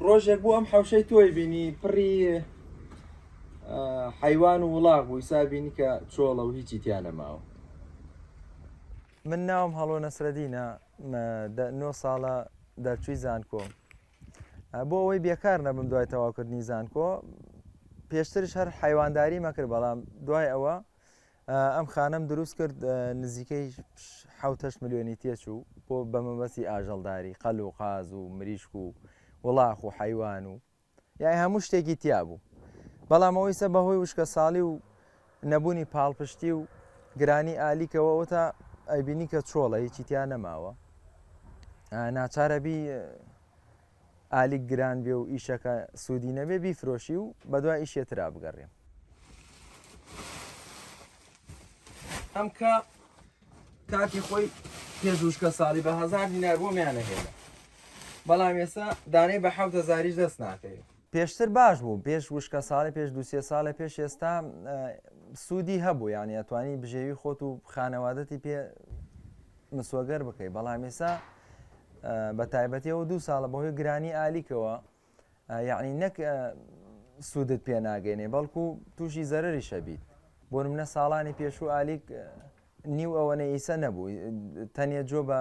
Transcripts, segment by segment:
ڕۆژێک بوو ئەم حەوشەی تۆی بینی پڕی حیوان و وڵاغ بوو ئیسا بینی کە چۆڵە و هیچی تیا نەماوە. من ناوم هەڵۆ نەسرەدینە 9 ساڵە دەرچووی زانکۆم. بۆ ئەوەی بێکار نەبم دوای تەواوکردنی زانکۆ پێشترش هەر حیوانداری مەکرد بەڵام دوای ئەوە ئەم خانەم دروست کرد نزیکەی 7 ملیۆنی تێچوو بۆ بە مەبەستی ئاژەڵداری قەل و قاز و مریشک و وڵاخ و حیوان و یای هەموو شتێکی تیا بوو. بەڵام ئەوەیسە بەهۆی وشکە ساڵی و نەبوونی پاڵپشتی و گرانی ئالیکەوە تا ئەیبینی کە چۆڵە هیچی تیا نەماوە ناچارەبی ئالیک گران بێ و ئیشەکە سوودی نەبێ بیفرۆشی و بەدوای ئیشێترا بگەڕێم. ئەم کاتی خۆی پێش وشکە ساڵی بە 1000 دینار بۆ میانەهێنا بەڵام ئێستا دانەی بە 7000 دەست ناکەوێت. پێشتر باش بوو پێش وشکە ساڵی پێش 2 ساڵە پێش ئێستا سوودی هەبوو یانی ئەتوانی بژێوی خۆت و خانەوادەتی پێ مسوەگەر بکەیت بەڵام ئێستا بە تایبەتیەوە 2 ساڵە بەهۆی گرانی ئالیکەوە یعنی نەک سوودت پێ ناگەێنێ بەڵکو تووشی زەرری شەبیت بۆ نمونە ساڵانی پێشوو ئالیک نیو ئەوەنە ئیسە نەبوو تەنیا جۆ بە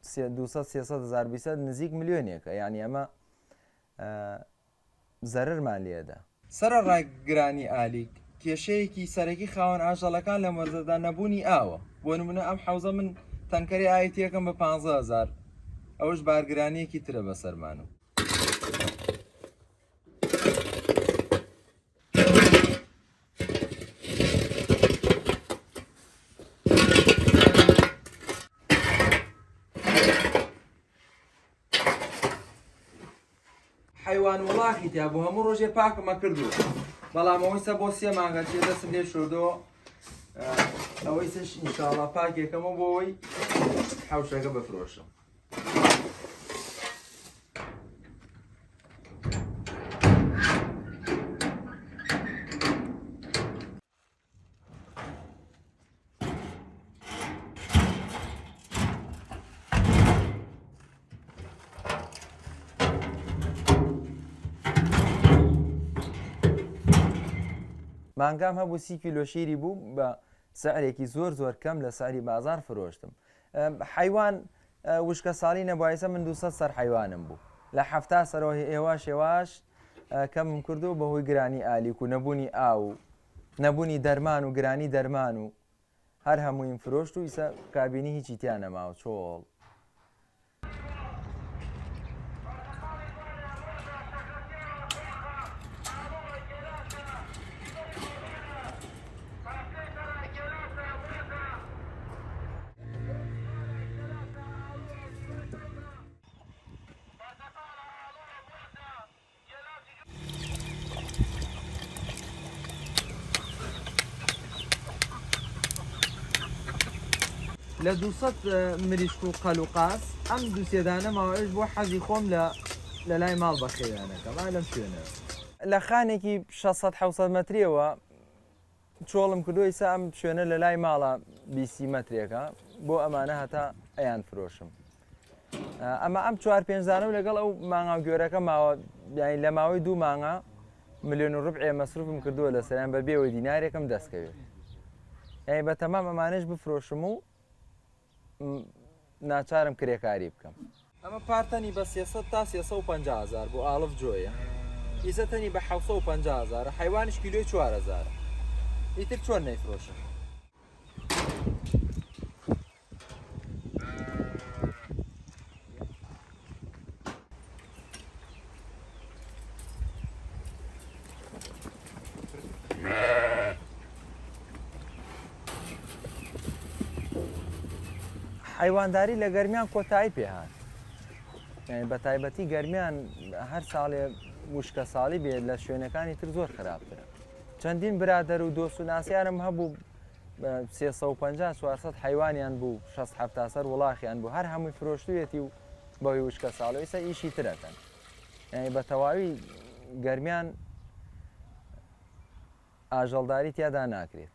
200-300 نزیک ملیۆنێکە یعنی ئەمە زەررمان لێدا. سەرەڕای گرانی ئالیک کێشەیەکی سەرەکی خاوەن ئاژەڵەکان لە مەرزەدا نەبوونی ئاوە بۆ نمونە ئەم حەوزە من تەنکەری ئایەتیەکەم بە 15000 ئەوش بارگرانیەکی ترە بەسەرمان و حیوان وڵاخی تیا بوو هەموو ڕۆژێ پاکمە کردو بەڵام ئەوەیسە بۆ 3 مانگە چێ دەستم لێ شۆردەوە ئەوەی سش ئینشاڵڵا پاکێکەمە بۆ ئەوەی حەوشەکە بفرۆشم. مانگام هەبوو 30 کیلۆ شیری بوو بە سعرێکی زۆر کەم لە سعری بازار فرۆشتم. حیوان وشکە ساڵی نەبوایسە من 200 سەر حیوانم بوو لە 7 سەرەوە هێواش کەمم کردو بەهۆی گرانی ئالیک و نەبوونی ئاو نەبوونی دەرمان و گرانی دەرمان و هەر هەموویم فرۆشت و ئیسا کابینی هیچی تیا نەماوە چۆڵ. لە 200 مریشک و قەل و قاس ئەم دووسێدانە ماوەش بۆ حەزی خۆم لە لای ماڵ بەخێوانەکەم لەم شوێنە لە خانێکی 600-700 مەتریەوە چۆڵم کردو ئیسا ئەم شوێنە لە لای ماڵە 20 مەترێکە بۆ ئەمانە هەتا ئەیان فرۆشم. ئەمە ئەم 4-5 زانم لەگەڵ ئەو مانگا گۆرەکە ماوە لە ماوەی 2 مانگە 1.5 ملیۆن مەسروفم کردووە لە سەریان بە بێەوەی دینارێکم دەستکەوێت یعنی بە تەمام ئەمانش بفرۆشم و ناچارم کرێکاری بکەم. ئەمە پارتەنی بە 300 تا 350,000 بۆ ئاڵف جۆیە ئیزەتەنی بە 750,000 حیوانش کیلۆی 4000 ئیتر چۆن نەیفرۆشم. حیوانداری لە گەرمیان کۆتایی پێهات بە تایبەتی گەرمیان هەر ساڵێ وشکە ساڵی بێت لە شوێنەکانی تر زۆر خراپترە. چەندین برادەر و دۆست و ناسیارم هەبوو 350-400 حیوانیان بوو 6-7 سەر وڵاخیان بوو هەر هەمووی فرۆشتوێتی و بەوەی وشکە ساڵەوە ئێستا ئیشی ترەکەن بە تەواوی گەرمیان ئاژەڵداری تیادا ناکرێت.